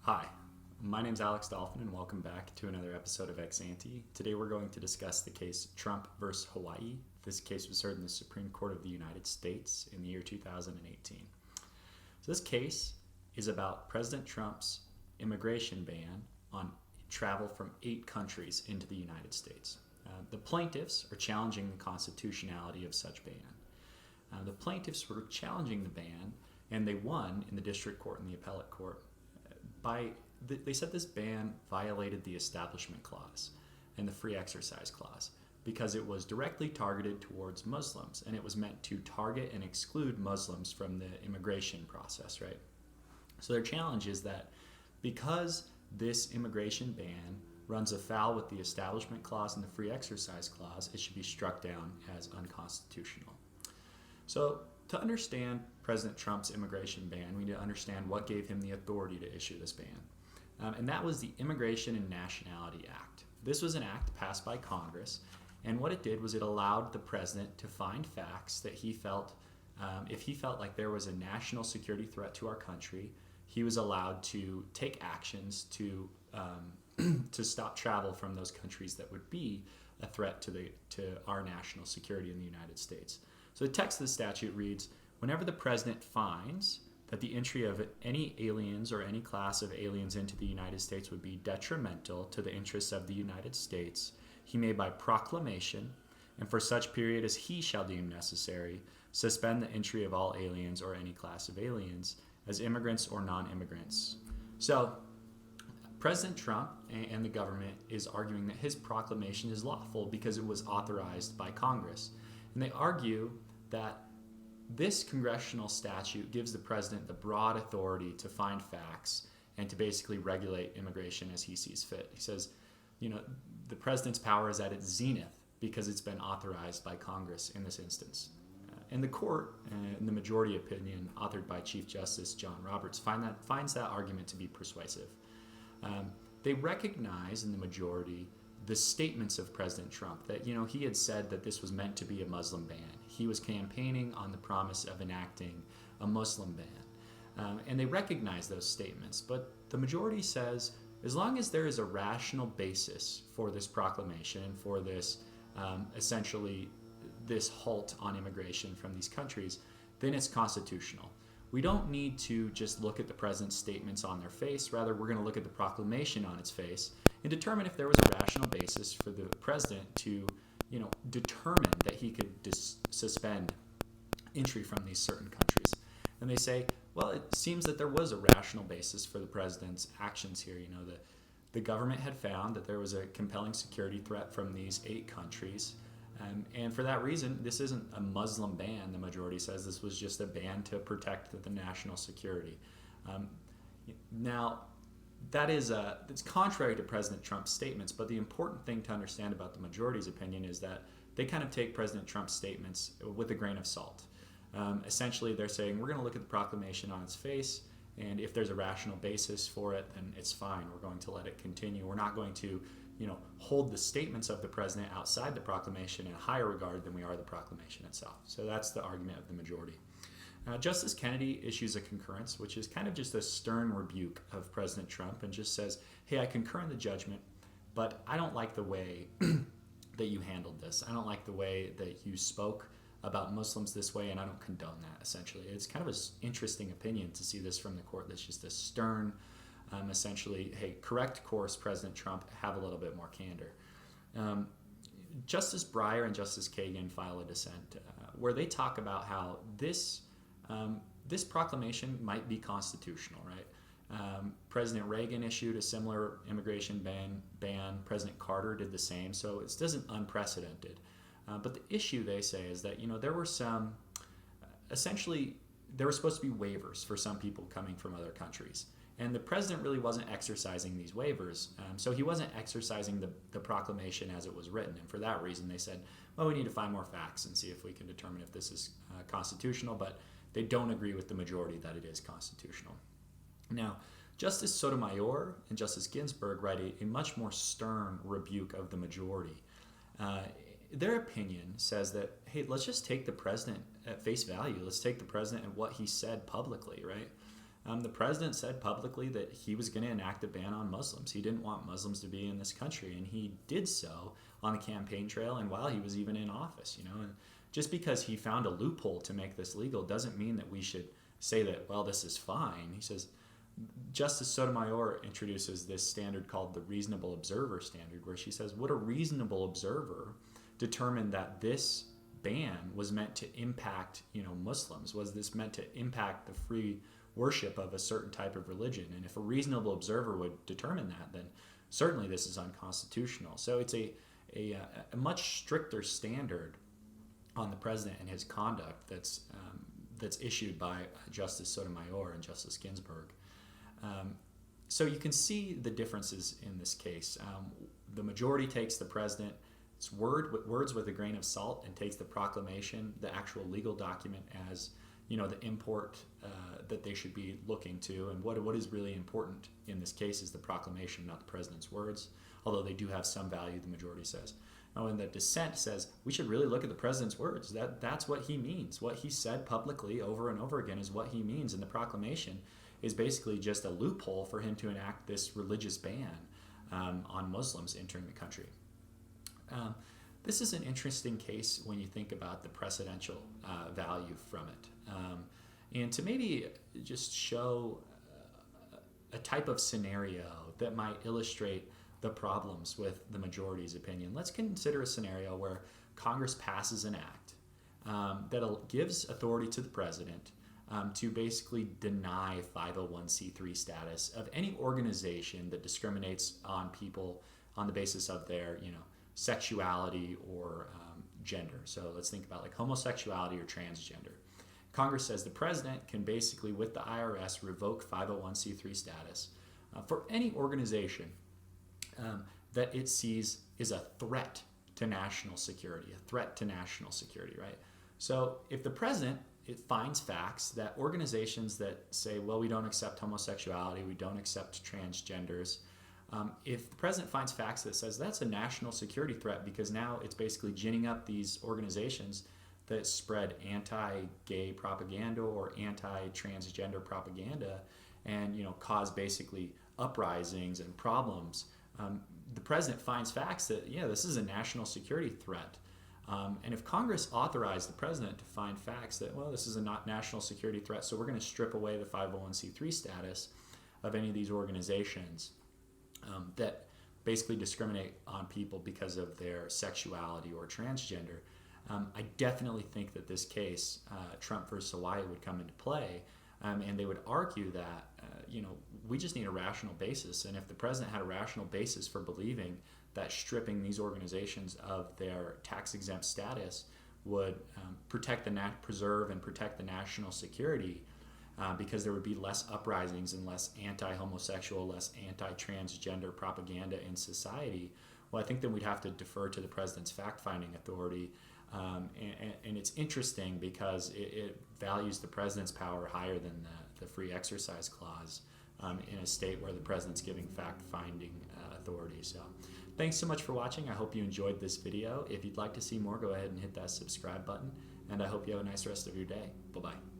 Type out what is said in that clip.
Hi, my name's Alex Dolphin, and welcome back to another episode of Ex Ante. Today we're going to discuss the case Trump versus Hawaii. This case was heard in the Supreme Court of the United States in the year 2018. So this case is about President Trump's immigration ban on travel from 8 countries into the United States. The plaintiffs are challenging the constitutionality of such ban. The plaintiffs were challenging the ban, and they won in the district court and the appellate court. They said this ban violated the Establishment Clause and the Free Exercise Clause because it was directly targeted towards Muslims, and it was meant to target and exclude Muslims from the immigration process, right? So their challenge is that because this immigration ban runs afoul with the Establishment Clause and the Free Exercise Clause, it should be struck down as unconstitutional. So to understand President Trump's immigration ban, we need to understand what gave him the authority to issue this ban. And that was the Immigration and Nationality Act. This was an act passed by Congress, and what it did was it allowed the president to find facts that he felt, if he felt like there was a national security threat to our country, he was allowed to take actions to stop travel from those countries that would be a threat to our national security in the United States. So the text of the statute reads, whenever the president finds that the entry of any aliens or any class of aliens into the United States would be detrimental to the interests of the United States, he may by proclamation, and for such period as he shall deem necessary, suspend the entry of all aliens or any class of aliens as immigrants or non-immigrants. So President Trump and the government is arguing that his proclamation is lawful because it was authorized by Congress. And they argue that this congressional statute gives the president the broad authority to find facts and to basically regulate immigration as he sees fit. He says, the president's power is at its zenith because it's been authorized by Congress in this instance. And the court, in the majority opinion authored by Chief Justice John Roberts, finds that argument to be persuasive. They recognize in the majority the statements of President Trump that, he had said that this was meant to be a Muslim ban. He was campaigning on the promise of enacting a Muslim ban. And they recognize those statements, but the majority says as long as there is a rational basis for this proclamation and for this, essentially, this halt on immigration from these countries, then it's constitutional. We don't need to just look at the president's statements on their face. Rather, we're going to look at the proclamation on its face and determine if there was a rational basis for the president to, determine that he could suspend entry from these certain countries. And they say, well, it seems that there was a rational basis for the president's actions here. The government had found that there was a compelling security threat from these 8 countries. And for that reason, this isn't a Muslim ban, the majority says. This was just a ban to protect the national security. Now, it's contrary to President Trump's statements, but the important thing to understand about the majority's opinion is that they kind of take President Trump's statements with a grain of salt. Essentially, they're saying, we're going to look at the proclamation on its face, and if there's a rational basis for it, then it's fine. We're going to let it continue. We're not going to hold the statements of the president outside the proclamation in a higher regard than we are the proclamation itself. So that's the argument of the majority. Justice Kennedy issues a concurrence, which is kind of just a stern rebuke of President Trump and just says, hey, I concur in the judgment, but I don't like the way that you handled this. I don't like the way that you spoke about Muslims this way, and I don't condone that, essentially. It's kind of an interesting opinion to see this from the court. That's just a stern, essentially, hey, correct course, President Trump, have a little bit more candor. Justice Breyer and Justice Kagan file a dissent where they talk about how this proclamation might be constitutional, right? President Reagan issued a similar immigration ban. President Carter did the same, so it isn't unprecedented. But the issue, they say, is that there were some, essentially, there were supposed to be waivers for some people coming from other countries. And the president really wasn't exercising these waivers, so he wasn't exercising the proclamation as it was written. And for that reason, they said, well, we need to find more facts and see if we can determine if this is constitutional, but they don't agree with the majority that it is constitutional. Now, Justice Sotomayor and Justice Ginsburg write a much more stern rebuke of the majority. Their opinion says that, hey, let's just take the president at face value. Let's take the president and what he said publicly, right? the president said publicly that he was going to enact a ban on Muslims. He didn't want Muslims to be in this country, and he did so on the campaign trail and while he was even in office. And just because he found a loophole to make this legal doesn't mean that we should say that, well, this is fine. He says, Justice Sotomayor introduces this standard called the reasonable observer standard, where she says, would a reasonable observer determine that this ban was meant to impact, Muslims? Was this meant to impact the free worship of a certain type of religion? And if a reasonable observer would determine that, then certainly this is unconstitutional. So it's a much stricter standard on the president and his conduct that's issued by Justice Sotomayor and Justice Ginsburg. So you can see the differences in this case. The majority takes the president's words with a grain of salt and takes the proclamation, the actual legal document, as the import that they should be looking to. And what is really important in this case is the proclamation, not the president's words, although they do have some value, the majority says. Now, and the dissent says we should really look at the president's words. That's what he means. What he said publicly over and over again is what he means, and the proclamation is basically just a loophole for him to enact this religious ban on Muslims entering the country. This is an interesting case when you think about the precedential value from it. And to maybe just show a type of scenario that might illustrate the problems with the majority's opinion, let's consider a scenario where Congress passes an act that gives authority to the president to basically deny 501c3 status of any organization that discriminates on people on the basis of their, sexuality or gender. So let's think about like homosexuality or transgender. Congress says the president can basically, with the IRS, revoke 501c3 status for any organization that it sees is a threat to national security, right? So if the president finds facts that organizations that say, well, we don't accept homosexuality, we don't accept transgenders, if the president finds facts that says that's a national security threat because now it's basically ginning up these organizations that spread anti-gay propaganda or anti-transgender propaganda and cause basically uprisings and problems, the president finds facts that, this is a national security threat. And if Congress authorized the president to find facts that, well, this is a not national security threat, so we're going to strip away the 501c3 status of any of these organizations that basically discriminate on people because of their sexuality or transgender, I definitely think that this case, Trump versus Hawaii, would come into play, and they would argue that, we just need a rational basis. And if the president had a rational basis for believing that stripping these organizations of their tax-exempt status would preserve and protect the national security, because there would be less uprisings and less anti-homosexual, less anti-transgender propaganda in society, well, I think then we'd have to defer to the president's fact-finding authority. And it's interesting because it values the president's power higher than the free exercise clause in a state where the president's giving fact-finding authority. So thanks so much for watching. I hope you enjoyed this video. If you'd like to see more, go ahead and hit that subscribe button. And I hope you have a nice rest of your day. Bye-bye.